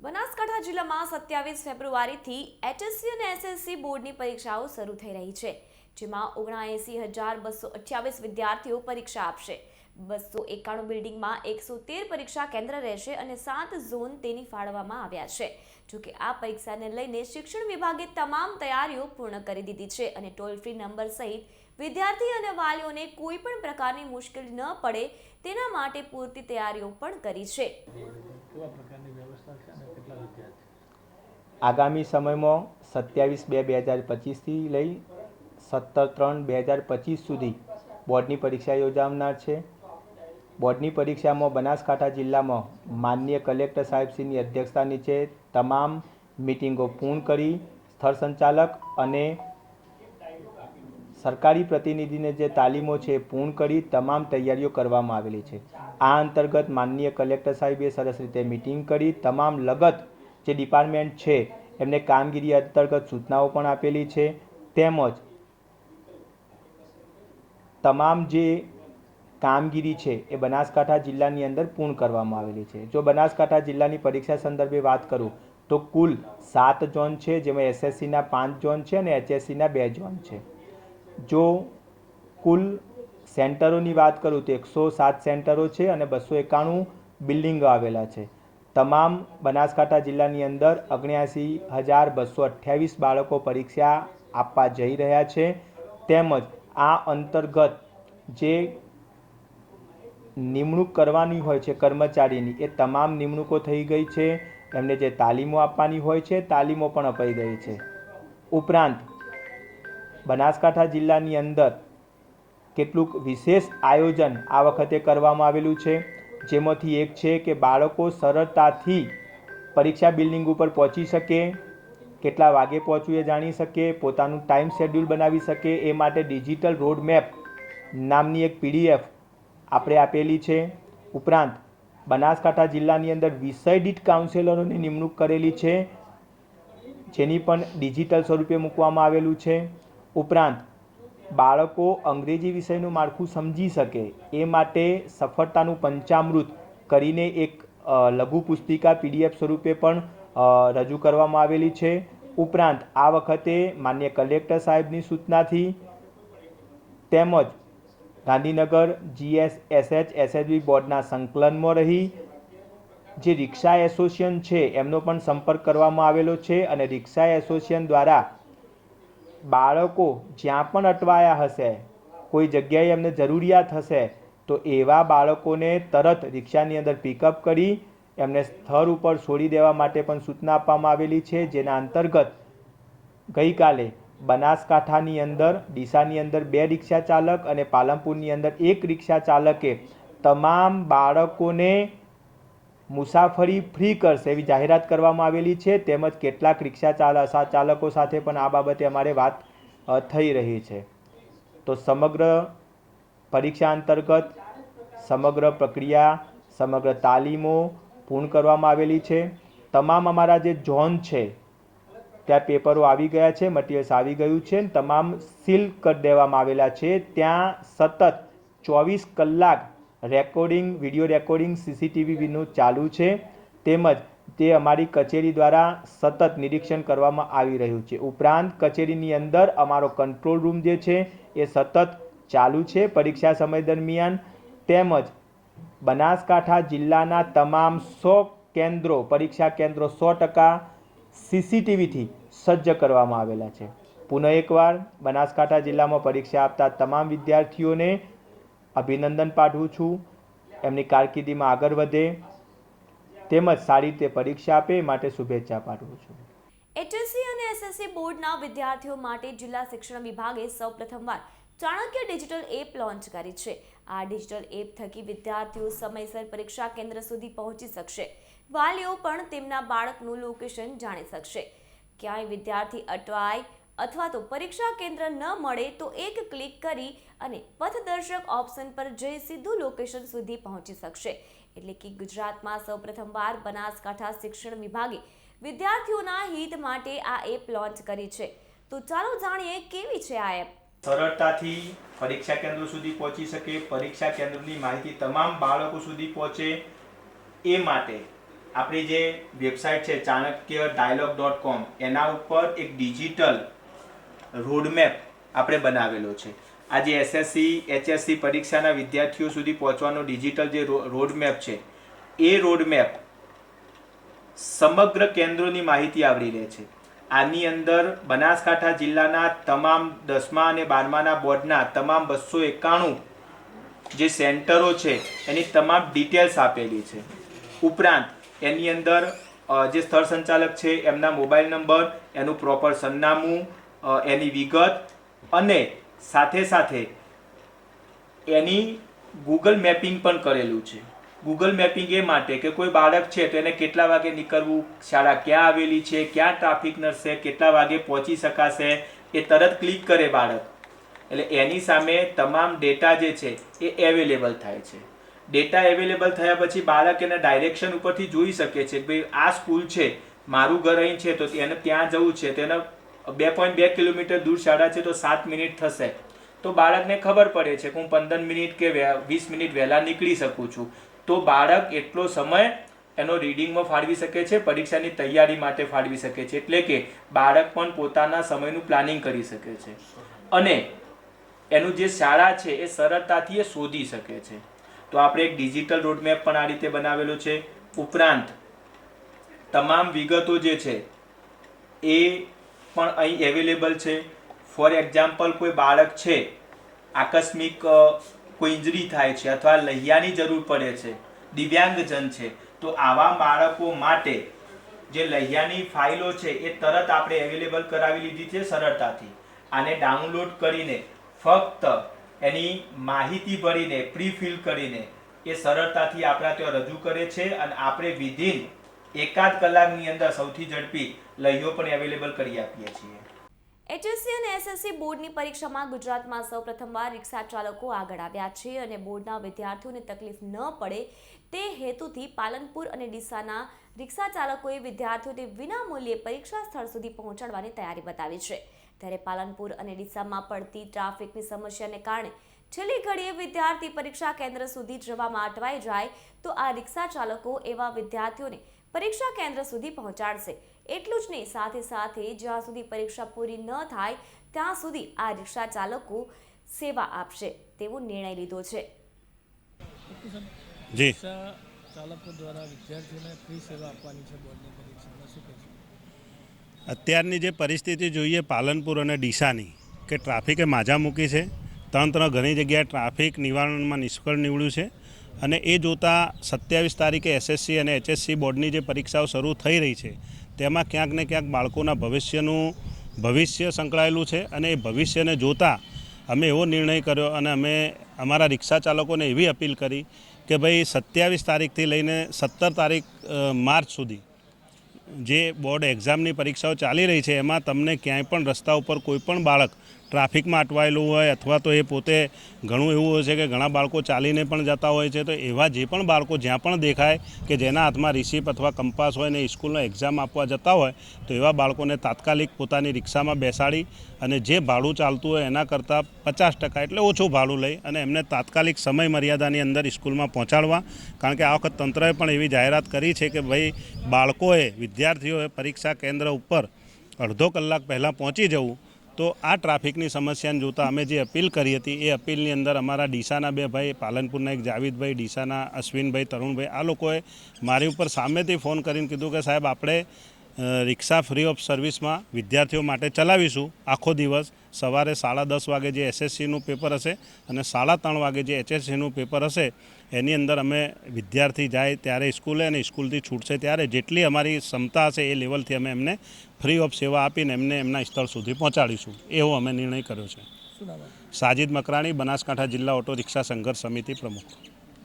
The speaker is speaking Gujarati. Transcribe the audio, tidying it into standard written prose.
બનાસકાંઠા જિલ્લામાં 27 ફેબ્રુઆરીથી HSC અને SSC બોર્ડની પરીક્ષાઓ શરૂ થઈ રહી છે, જેમાં 79,228 વિદ્યાર્થીઓ પરીક્ષા આપશે। 291 બિલ્ડિંગમાં 113 પરીક્ષા કેન્દ્ર રહેશે અને 7 ઝોન તેની ફાળવવામાં આવ્યા છે। જોકે આ પરીક્ષાને લઈને શિક્ષણ વિભાગે તમામ તૈયારીઓ પૂર્ણ કરી દીધી છે અને ટોલ ફ્રી નંબર સહિત વિદ્યાર્થી અને વાલીઓને કોઈ પણ પ્રકારની મુશ્કેલી ન પડે તેના માટે પૂરતી તૈયારીઓ પણ કરી છે। આગામી સમયમાં 27/2/2025 થી લઈ 17/3/2025 સુધી બોર્ડની પરીક્ષા યોજાનાર છે। બોર્ડની પરીક્ષામાં બનાસકાંઠા જિલ્લામાં માનનીય કલેક્ટર સાહેબશ્રીની અધ્યક્ષતા નીચે તમામ મિટિંગો પૂર્ણ કરી સ્થળ સંચાલક અને સરકારી પ્રતિનિધિને જે તાલીમો છે પૂર્ણ કરી તમામ તૈયારીઓ કરવામાં આવેલી છે। આ અંતર્ગત માનનીય કલેક્ટર સાહેબે સરસ રીતે મિટિંગ કરી તમામ લગત જે ડિપાર્ટમેન્ટ છે એમને કામગીરી અંતર્ગત સૂચનાઓ પણ આપેલી છે, તેમજ તમામ જે કામગીરી છે એ બનાસકાંઠા જિલ્લાની અંદર પૂર્ણ કરવામાં આવેલી છે। જો બનાસકાંઠા જિલ્લાની પરીક્ષા સંદર્ભે વાત કરું તો કુલ 7 ઝોન છે, જેમાં SSCના 5 ઝોન છે અને HSCના 2 ઝોન છે। જો કુલ સેન્ટરોની વાત કરું તો 107 સેન્ટરો છે અને 291 બિલ્ડિંગો આવેલા છે। તમામ બનાસકાંઠા જિલ્લાની અંદર 79,228 બાળકો પરીક્ષા આપવા જઈ રહ્યા છે, તેમજ આ અંતર્ગત જે નિમણૂક કરવાની હોય છે કર્મચારીની એ તમામ નિમણૂકો થઈ ગઈ છે। એમને જે તાલીમો આપવાની હોય છે તાલીમો પણ અપાઈ ગઈ છે। ઉપરાંત બનાસકાંઠા જિલ્લાની અંદર કેટલુંક વિશેષ આયોજન આ વખતે કરવામાં આવેલું છે, જેમાંથી એક છે કે બાળકો સરળતાથી પરીક્ષા બિલ્ડિંગ ઉપર પહોંચી શકે, કેટલા વાગે પહોંચવું એ જાણી શકે, પોતાનું ટાઈમ શેડ્યુલ બનાવી શકે એ માટે ડિજિટલ રોડ મેપ નામની એક PDF આપણે આપેલી છે। ઉપરાંત બનાસકાંઠા જિલ્લાની અંદર વિષય દીઠ કાઉન્સેલરોની નિમણૂક કરેલી છે, જેની પણ ડિજિટલ સ્વરૂપે મૂકવામાં આવેલું છે। ઉપરાંત બાળકો અંગ્રેજી વિષયનું માળખું સમજી શકે એ માટે સફળતાનું પંચામૃત કરીને એક લઘુ પુસ્તિકા PDF સ્વરૂપે પણ રજૂ કરવામાં આવેલી છે। ઉપરાંત આ વખતે માનનીય કલેક્ટર સાહેબની સૂચનાથી તેમજ ગાંધીનગર GSSH-SHB બોર્ડના સંકલનમાં રહી જે રિક્ષા એસોસિએશન છે એમનો પણ સંપર્ક કરવામાં આવેલો છે અને રિક્ષા એસોસિએશન દ્વારા બાળકો જ્યાં પણ અટવાયા હશે, કોઈ જગ્યાએ એમને જરૂરિયાત હશે તો એવા બાળકોને તરત રિક્ષાની અંદર પિકઅપ કરી એમને સ્થળ ઉપર છોડી દેવા માટે પણ સૂચના આપવામાં આવેલી છે, જેના અંતર્ગત ગઈકાલે બનાસકાંઠાની અંદર ડીસાની અંદર 2 રિક્ષા ચાલક અને પાલનપુરની અંદર 1 રિક્ષા ચાલકે તમામ બાળકોને મુસાફરી ફ્રી કરશે એવી જાહેરાત કરવામાં આવેલી છે, તેમજ કેટલાક રિક્ષા ચાલકો સાથે પણ આ બાબતે અમારે વાત થઈ રહી છે। તો સમગ્ર પરીક્ષા અંતર્ગત સમગ્ર પ્રક્રિયા સમગ્ર તાલીમો પૂર્ણ કરવામાં આવેલી છે। તમામ અમારા જે ઝોન છે ત્યાં પેપરો આવી ગયા છે, મટીરિયલ્સ આવી ગયું છે, તમામ સીલ કરી દેવામાં આવેલા છે। ત્યાં સતત 24 કલાક રેકોર્ડિંગ વિડીયો રેકોર્ડિંગ CCTVનું ચાલુ છે, તેમજ તે અમારી કચેરી દ્વારા સતત નિરીક્ષણ કરવામાં આવી રહ્યું છે। ઉપરાંત કચેરીની અંદર અમારો કંટ્રોલ રૂમ જે છે એ સતત ચાલુ છે પરીક્ષા સમય દરમિયાન, તેમજ બનાસકાંઠા જિલ્લાના તમામ 100 કેન્દ્રો પરીક્ષા કેન્દ્રો 100% CCTVથી સજ્જ કરવામાં આવેલા છે। પુનઃ એકવાર બનાસકાંઠા જિલ્લામાં પરીક્ષા આપતા તમામ વિદ્યાર્થીઓને અભિનંદન પાઠવું છું, એમની કારકિર્દીમાં આગળ વધે તેમજ સારી રીતે પરીક્ષા આપે માટે શુભેચ્છા પાઠવું છું। HSC અને SSC બોર્ડના વિદ્યાર્થીઓ માટે જિલ્લા શિક્ષણ વિભાગે સૌપ્રથમવાર ચાણક્ય ડિજિટલ એપ લોન્ચ કરી છે। આ ડિજિટલ એપ થકી વિદ્યાર્થીઓ સમયસર પરીક્ષા કેન્દ્ર સુધી પહોંચી શકશે। વાલીઓ પણ તેમના બાળકનું લોકેશન જાણી શકશે। ક્યાંય વિદ્યાર્થી અટવાય અથવા તો પરીક્ષા કેન્દ્ર ન મળે તો એક ક્લિક કરી અને પથદર્શક ઓપ્શન પર જઈ સીધું લોકેશન સુધી પહોંચી શકશે। એટલે કે ગુજરાતમાં સૌપ્રથમવાર બનાસકાંઠા શિક્ષણ વિભાગે વિદ્યાર્થીઓના હિત માટે આ એપ લોન્ચ કરી છે। તો ચાલો જાણીએ કેવી છે આ એપ। સરળતાથી પરીક્ષા કેન્દ્રો સુધી પહોંચી શકે, પરીક્ષા કેન્દ્રની માહિતી તમામ બાળકો સુધી પહોંચે એ માટે આપણી જે વેબસાઇટ છે chanakya-dialog.com એના ઉપર એક ડિજિટલ રોડમેપ આપણે બનાવેલો છે. આ જે એસએસસી એચએસસી પરીક્ષાના વિદ્યાર્થીઓ સુધી પહોંચવાનો ડિજિટલ જે રોડમેપ છે એ રોડમેપ સમગ્ર કેન્દ્રોની માહિતી આવરી લે છે. આની અંદર બનાસકાંઠા જિલ્લાના તમામ 10મા અને 12માના બોર્ડના તમામ 291 જે સેન્ટરો છે એની તમામ ડિટેલ્સ આપેલી છે. ઉપરાંત એની અંદર જે સ્થળ સંચાલક છે એમના મોબાઈલ નંબર, એનું પ્રોપર સરનામું, એની વિગત અને સાથે સાથે એની ગૂગલ મેપિંગ પણ કરેલું છે. ગૂગલ મેપિંગ એ માટે કે કોઈ બાળક છે તો એને કેટલા વાગે નીકળવું, શાળા ક્યાં આવેલી છે, ક્યાં ટ્રાફિક નડશે, કેટલા વાગે પહોંચી શકાશે, એ તરત ક્લિક કરે બાળક એટલે એની સામે તમામ ડેટા જે છે એ અવેલેબલ થાય છે. ડેટા અવેલેબલ થયા પછી બાળક એના ડાયરેક્શન ઉપરથી જોઈ શકે છે કે ભાઈ આ સ્કૂલ છે, મારું ઘર અહીં છે તો એને ત્યાં જવું છે, તેના 2.2 કિલોમીટર દૂર શાળા છે તો 7 મિનિટ થશે. તો બાળકને ખબર પડે છે કે હું 15 મિનિટ કે 20 મિનિટ વહેલા નીકળી શકું છું. તો બાળક એટલો સમય એનો રીડિંગમાં ફાળવી શકે છે, પરીક્ષાની તૈયારી માટે ફાળવી શકે છે. એટલે કે બાળક પણ પોતાના સમયનું પ્લાનિંગ કરી શકે છે અને એનું જે શાળા છે એ સરળતાથી એ શોધી શકે છે. તો આપણે એક ડિજિટલ રોડમેપ પણ આ રીતે બનાવેલો છે. ઉપરાંત તમામ વિગતો જે છે એ પણ અહીં અવેલેબલ છે. ફોર એક્ઝામ્પલ કોઈ બાળક છે, આકસ્મિક કોઈ ઇન્જરી થાય છે અથવા લહિયાની જરૂર પડે છે, દિવ્યાંગજન છે, તો આવા બાળકો માટે જે લહિયાની ફાઇલો છે એ તરત આપણે અવેલેબલ કરાવી લીધી છે સરળતાથી. આને ડાઉનલોડ કરીને ફક્ત એની માહિતી ભરીને પ્રી ફિલ કરીને એ સરળતાથી આપણા ત્યાં રજૂ કરે છે અને આપણે વિધિન 1 કલાકની અંદર સૌથી ઝડપી લહીઓ પણ અવેલેબલ કરી આપીએ છીએ. એચએસસી અને એસએસસી બોર્ડની પરીક્ષામાં ગુજરાતમાં સૌપ્રથમવાર રિક્ષા ચાલકો આગળ આવ્યા છે અને બોર્ડના વિદ્યાર્થીઓને તકલીફ ન પડે તે હેતુથી પાલનપુર અને ડીસાના રિક્ષા ચાલકોએ વિદ્યાર્થીઓને વિનામૂલ્યે પરીક્ષા સ્થળ સુધી પહોંચાડવાની તૈયારી બતાવી છે. ત્યારે પાલનપુર અને ડીસામાં પડતી ટ્રાફિકની સમસ્યાને કારણે છેલ્લી ઘડીએ વિદ્યાર્થી પરીક્ષા કેન્દ્ર સુધી જવામાં અટવાઈ જાય તો આ રિક્ષા ચાલકો એવા વિદ્યાર્થીઓને પરીક્ષા કેન્દ્ર સુધી પહોંચાડશે. એટલું જ નહીં, સાથે સાથે જ્યાં સુધી પરીક્ષા પૂરી ન થાય ત્યાં સુધી આ રિક્ષા ચાલકો સેવા આપશે તેવો નિર્ણય લીધો છે. જી ચાલકો દ્વારા વિદ્યાર્થીઓને ફ્રી સેવા આપવાની છે બોર્ડની પરીક્ષામાં, શું કહેશો? અત્યારની જે પરિસ્થિતિ જોઈએ પાલનપુર અને ડીસાની કે ટ્રાફિકે માજા મૂકી છે, તંત્ર ઘણી જગ્યાએ ટ્રાફિક નિવારણમાં નિષ્ફળ નીવડ્યું છે અને એ જોતાં 27 તારીખે એસએસસી અને એચએસસી બોર્ડની જે પરીક્ષાઓ શરૂ થઈ રહી છે તેમાં ક્યાંક ને ક્યાંક બાળકોના ભવિષ્ય સંકળાયેલું છે અને એ ભવિષ્યને જોતાં અમે એવો નિર્ણય કર્યો અને અમે અમારા રિક્ષા ચાલકોને એવી અપીલ કરી કે ભાઈ 27 તારીખથી લઈને 17 તારીખ માર્ચ સુધી જે બોર્ડ એક્ઝામની પરીક્ષાઓ ચાલી રહી છે એમાં તમને ક્યાંય પણ રસ્તા ઉપર કોઈ પણ બાળક ટ્રાફિકમાં અટવાયેલું હોય અથવા તો એ પોતે ઘણું એવું હોય છે કે ઘણા બાળકો ચાલીને પણ જતા હોય છે, તો એવા જે પણ બાળકો જ્યાં પણ દેખાય કે જેના હાથમાં રિસિપ્ટ અથવા કંપાસ હોય ને સ્કૂલનો એક્ઝામ આપવા જતા હોય તો એવા બાળકોને તાત્કાલિક પોતાની રિક્ષામાં બેસાડી અને જે ભાડું ચાલતું હોય એના કરતાં 50% એટલે ઓછું ભાડું લઈ અને એમને તાત્કાલિક સમય મર્યાદાની અંદર સ્કૂલમાં પહોંચાડવા. કારણ કે આ વખત તંત્રએ પણ એવી જાહેરાત કરી છે કે ભાઈ બાળકોએ વિદ્યાર્થીઓએ પરીક્ષા કેન્દ્ર ઉપર અડધો કલાક પહેલાં પહોંચી જવું. તો આ ટ્રાફિકની સમસ્યાને જોતાં અમે જે અપીલ કરી હતી એ અપીલની અંદર અમારા ડીસાના 2 ભાઈ, પાલનપુરના એક જાવીદભાઈ, ડીસાના અશ્વિનભાઈ, તરુણભાઈ, આ લોકોએ મારી ઉપર સામેથી ફોન કરીને કીધું કે સાહેબ આપણે રિક્ષા ફ્રી ઓફ સર્વિસમાં વિદ્યાર્થીઓ માટે ચલાવીશું આખો દિવસ. સવારે 10:30 વાગે જે એસએસસીનું પેપર હશે અને 3:30 વાગે જે એચએસસીનું પેપર હશે એની અંદર અમે વિદ્યાર્થી જાય ત્યારે સ્કૂલે અને સ્કૂલથી છૂટશે ત્યારે જેટલી અમારી ક્ષમતા હશે એ લેવલથી અમે એમને ફ્રી ઓફ સેવા આપીને એમને એમના સ્થળ સુધી પહોંચાડીશું એવો અમે નિર્ણય કર્યો છે. સાજિદ મકરાણી, બનાસકાંઠા જિલ્લા ઓટો રિક્ષા સંઘર્ષ સમિતિ પ્રમુખ.